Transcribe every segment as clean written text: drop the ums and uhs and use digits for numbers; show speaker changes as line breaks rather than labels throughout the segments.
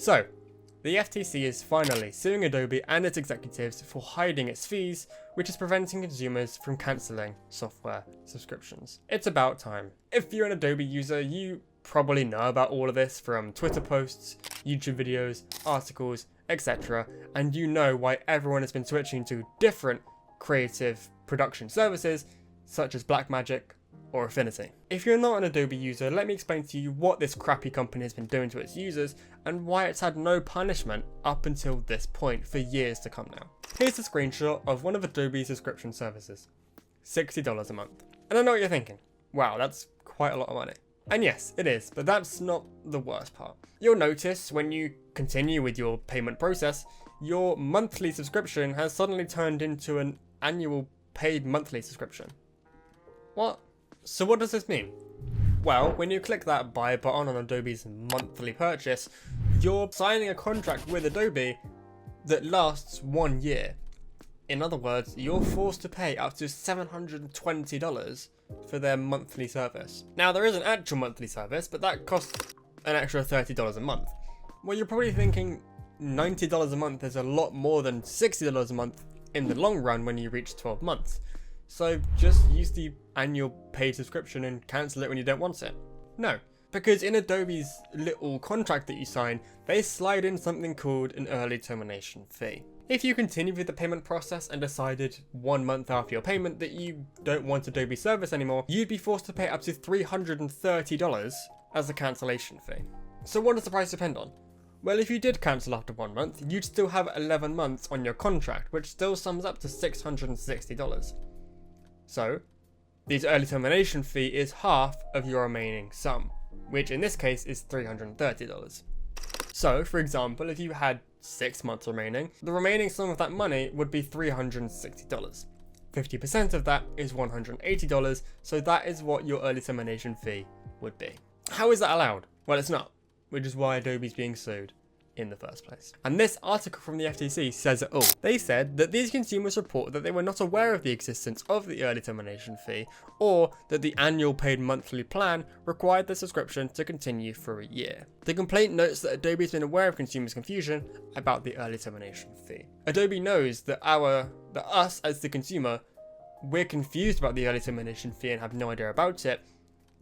So, the FTC is finally suing Adobe and its executives for hiding its fees, which is preventing consumers from cancelling software subscriptions. It's about time. If you're an Adobe user, you probably know about all of this from Twitter posts, YouTube videos, articles, etc. And you know why everyone has been switching to different creative production services such as Blackmagic or Affinity. If you're not an Adobe user, let me explain to you what this crappy company has been doing to its users and why it's had no punishment up until this point for years to come now. Here's a screenshot of one of Adobe's subscription services. $60 a month. And I know what you're thinking. Wow, that's quite a lot of money. And yes, it is, but that's not the worst part. You'll notice when you continue with your payment process, your monthly subscription has suddenly turned into an annual paid monthly subscription. What? So what does this mean? Well, when you click that buy button on Adobe's monthly purchase, you're signing a contract with Adobe that lasts 1 year. In other words, you're forced to pay up to $720 for their monthly service. Now, there is an actual monthly service, but that costs an extra $30 a month. Well, you're probably thinking $90 a month is a lot more than $60 a month in the long run when you reach 12 months. So just use the annual paid subscription and cancel it when you don't want it. No, because in Adobe's little contract that you sign, they slide in something called an early termination fee. If you continue with the payment process and decided 1 month after your payment that you don't want Adobe service anymore, you'd be forced to pay up to $330 as a cancellation fee. So what does the price depend on? Well, if you did cancel after 1 month, you'd still have 11 months on your contract, which still sums up to $660. So, the early termination fee is half of your remaining sum, which in this case is $330. So, for example, if you had 6 months remaining, the remaining sum of that money would be $360. 50% of that is $180, so that is what your early termination fee would be. How is that allowed? Well, it's not, which is why Adobe's being sued in the first place. And this article from the FTC says it all. They said that these consumers report that they were not aware of the existence of the early termination fee, or that the annual paid monthly plan required the subscription to continue for a year. The complaint notes that Adobe has been aware of consumers' confusion about the early termination fee. Adobe knows that us as the consumer, we're confused about the early termination fee and have no idea about it,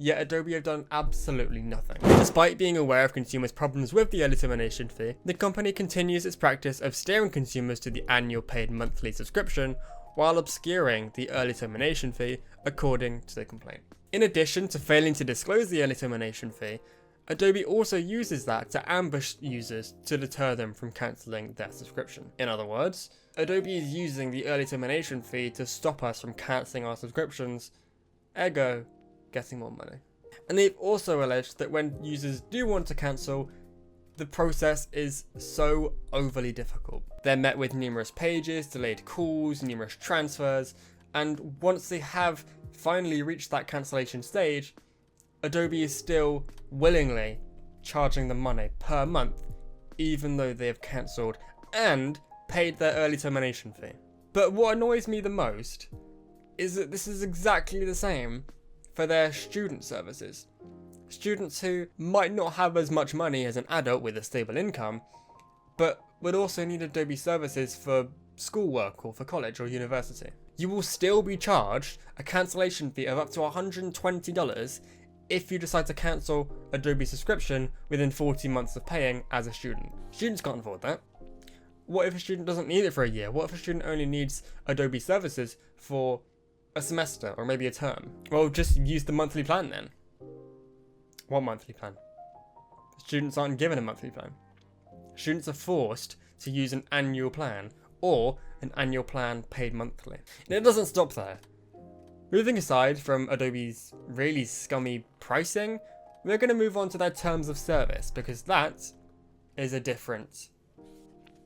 yet Adobe have done absolutely nothing. Despite being aware of consumers' problems with the early termination fee, the company continues its practice of steering consumers to the annual paid monthly subscription while obscuring the early termination fee, according to the complaint. In addition to failing to disclose the early termination fee, Adobe also uses that to ambush users to deter them from cancelling their subscription. In other words, Adobe is using the early termination fee to stop us from cancelling our subscriptions, ergo, getting more money. And they've also alleged that when users do want to cancel, the process is so overly difficult. They're met with numerous pages, delayed calls, numerous transfers, and once they have finally reached that cancellation stage, Adobe is still willingly charging them money per month, even though they have cancelled and paid their early termination fee. But what annoys me the most is that this is exactly the same for their student services. Students who might not have as much money as an adult with a stable income, but would also need Adobe services for schoolwork or for college or university. You will still be charged a cancellation fee of up to $120 if you decide to cancel Adobe subscription within 40 months of paying as a student. Students can't afford that. What if a student doesn't need it for a year? What if a student only needs Adobe services for a semester or maybe a term? Well, just use the monthly plan then. What monthly plan? Students aren't given a monthly plan. Students are forced to use an annual plan or an annual plan paid monthly. And it doesn't stop there. Moving aside from Adobe's really scummy pricing, we're going to move on to their terms of service because that is a different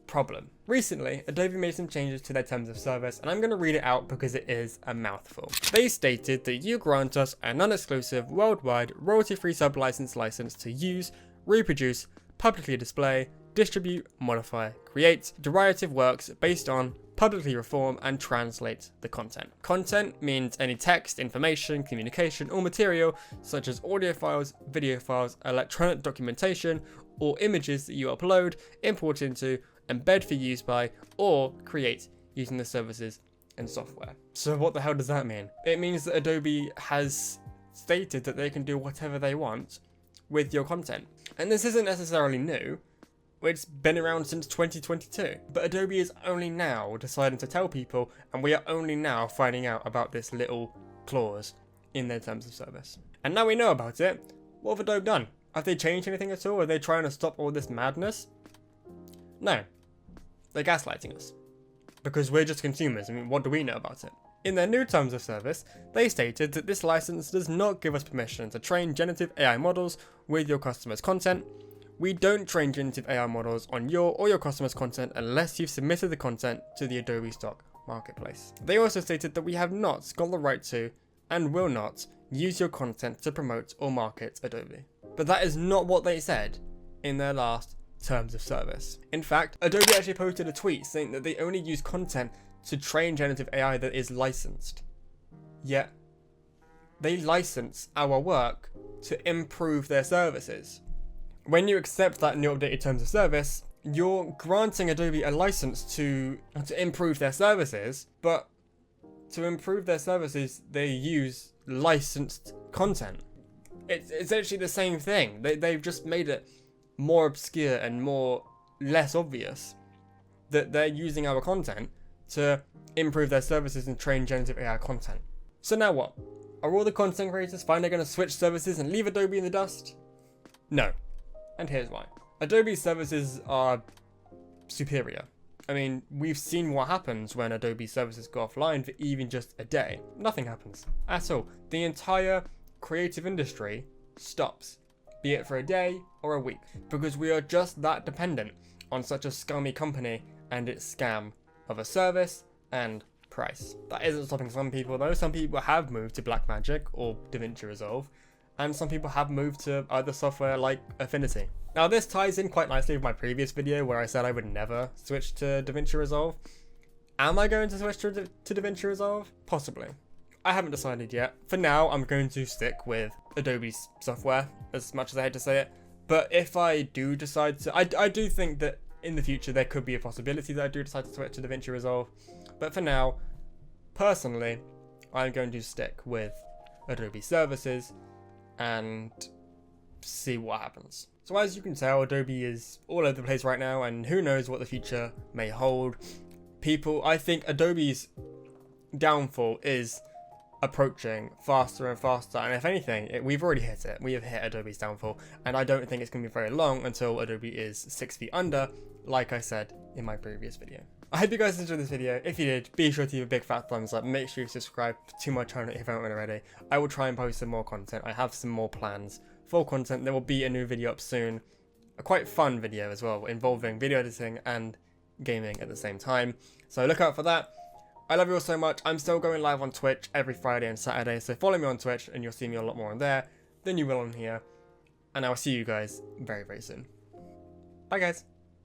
problem. Recently, Adobe made some changes to their terms of service, and I'm going to read it out because it is a mouthful. They stated that you grant us a non-exclusive worldwide royalty-free sub-license license to use, reproduce, publicly display, distribute, modify, create derivative works based on, publicly reform, and translate the content. Content means any text, information, communication, or material such as audio files, video files, electronic documentation, or images that you upload, import into, embed for use by, or create using the services and software. So what the hell does that mean? It means that Adobe has stated that they can do whatever they want with your content. And this isn't necessarily new. It's been around since 2022. But Adobe is only now deciding to tell people, and we are only now finding out about this little clause in their terms of service. And now we know about it, what have Adobe done? Have they changed anything at all? Are they trying to stop all this madness? No. They're gaslighting us. Because we're just consumers. I mean, what do we know about it? In their new terms of service, they stated that this license does not give us permission to train generative AI models with your customers' content. We don't train generative AI models on your or your customers' content unless you've submitted the content to the Adobe Stock Marketplace. They also stated that we have not got the right to, and will not, use your content to promote or market Adobe. But that is not what they said in their last terms of service. In fact, Adobe actually posted a tweet saying that they only use content to train generative AI that is licensed. Yet, they license our work to improve their services. When you accept that new updated terms of service, you're granting Adobe a license to improve their services, but to improve their services, they use licensed content. It's essentially the same thing. They've just made it more obscure and less obvious that they're using our content to improve their services and train generative AI content. So now what? Are all the content creators finally going to switch services and leave Adobe in the dust? No. And here's why. Adobe's services are superior. I mean, we've seen what happens when Adobe services go offline for even just a day. Nothing happens at all. The entire creative industry stops, be it for a day or a week, because we are just that dependent on such a scummy company and its scam of a service and price. That isn't stopping some people though. Some people have moved to Blackmagic or DaVinci Resolve, and some people have moved to other software like Affinity. Now this ties in quite nicely with my previous video where I said I would never switch to DaVinci Resolve. Am I going to switch to DaVinci Resolve? Possibly. I haven't decided yet. For now, I'm going to stick with Adobe's software, as much as I hate to say it. But if I do decide to, I do think that in the future there could be a possibility that I do decide to switch to DaVinci Resolve. But for now, personally, I'm going to stick with Adobe services and see what happens. So as you can tell, Adobe is all over the place right now, and who knows what the future may hold. I think Adobe's downfall is approaching faster and faster, and if anything, we've already hit it. We have hit Adobe's downfall, and I don't think it's going to be very long until Adobe is 6 feet under, like I said in my previous video. I hope you guys enjoyed this video. If you did, be sure to give a big fat thumbs up. Make sure you subscribe to my channel if you haven't already. I will try and post some more content. I have some more plans for content. There will be a new video up soon. A quite fun video as well, involving video editing and gaming at the same time. So look out for that. I love you all so much. I'm still going live on Twitch every Friday and Saturday, so follow me on Twitch and you'll see me a lot more on there than you will on here. And I will see you guys very, very soon. Bye guys.